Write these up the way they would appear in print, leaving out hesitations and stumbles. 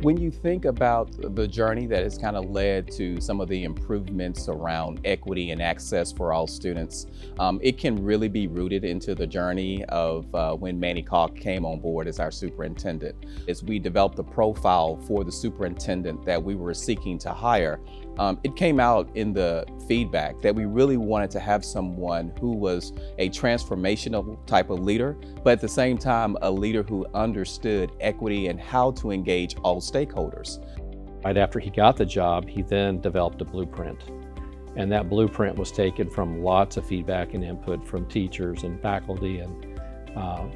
When you think about the journey that has kind of led to some of the improvements around equity and access for all students, it can really be rooted into the journey of when Manny Caulk came on board as our superintendent. As we developed the profile for the superintendent that we were seeking to hire, it came out in the feedback that we really wanted to have someone who was a transformational type of leader, but at the same time, a leader who understood equity and how to engage all stakeholders. Right after he got the job, he then developed a blueprint. And that blueprint was taken from lots of feedback and input from teachers and faculty and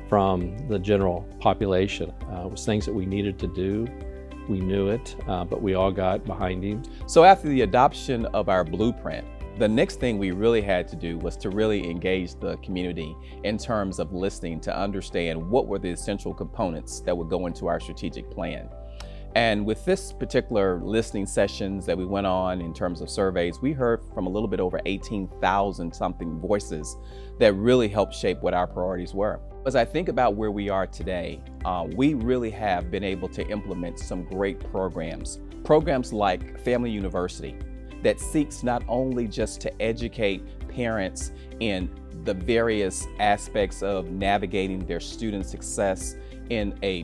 from the general population. It was things that we needed to do. We knew it, but we all got behind him. So after the adoption of our blueprint, the next thing we really had to do was to really engage the community in terms of listening to understand what were the essential components that would go into our strategic plan. And with this particular listening sessions that we went on in terms of surveys, we heard from a little bit over 18,000 something voices that really helped shape what our priorities were. As I think about where we are today, we really have been able to implement some great programs like Family University that seeks not only just to educate parents in the various aspects of navigating their student success in a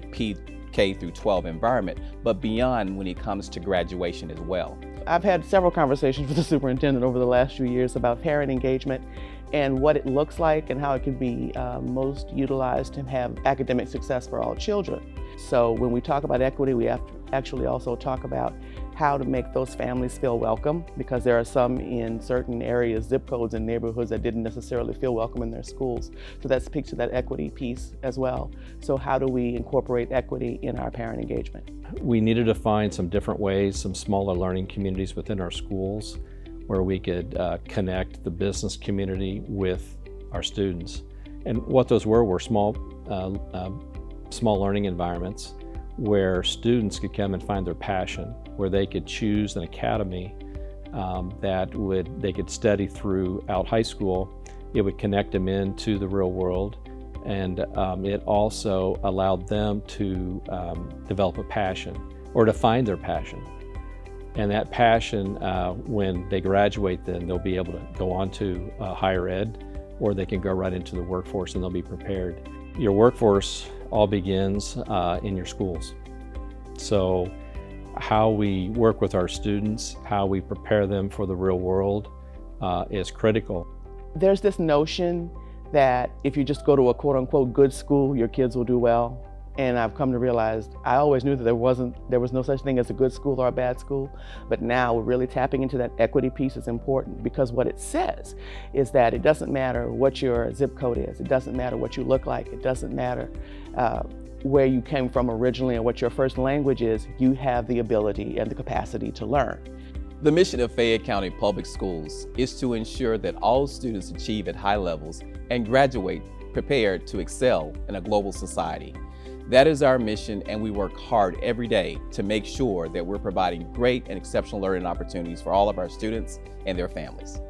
K through 12 environment, but beyond when it comes to graduation as well. I've had several conversations with the superintendent over the last few years about parent engagement and what it looks like and how it can be most utilized to have academic success for all children. So when we talk about equity, we have to actually also talk about how to make those families feel welcome, because there are some in certain areas, zip codes and neighborhoods that didn't necessarily feel welcome in their schools. So that speaks to that equity piece as well. So how do we incorporate equity in our parent engagement? We needed to find some different ways, some smaller learning communities within our schools where we could connect the business community with our students. And what those were small learning environments where students could come and find their passion, where they could choose an academy they could study throughout high school. It would connect them into the real world, and it also allowed them to develop a passion or to find their passion. And that passion, when they graduate, then they'll be able to go on to higher ed, or they can go right into the workforce and they'll be prepared. Your workforce all begins in your schools. So how we work with our students, how we prepare them for the real world is critical. There's this notion that if you just go to a quote-unquote good school, your kids will do well. And I've come to realize, I always knew that there was no such thing as a good school or a bad school, but now really tapping into that equity piece is important, because what it says is that it doesn't matter what your zip code is, it doesn't matter what you look like, it doesn't matter where you came from originally and what your first language is, you have the ability and the capacity to learn. The mission of Fayette County Public Schools is to ensure that all students achieve at high levels and graduate prepared to excel in a global society. That is our mission, and we work hard every day to make sure that we're providing great and exceptional learning opportunities for all of our students and their families.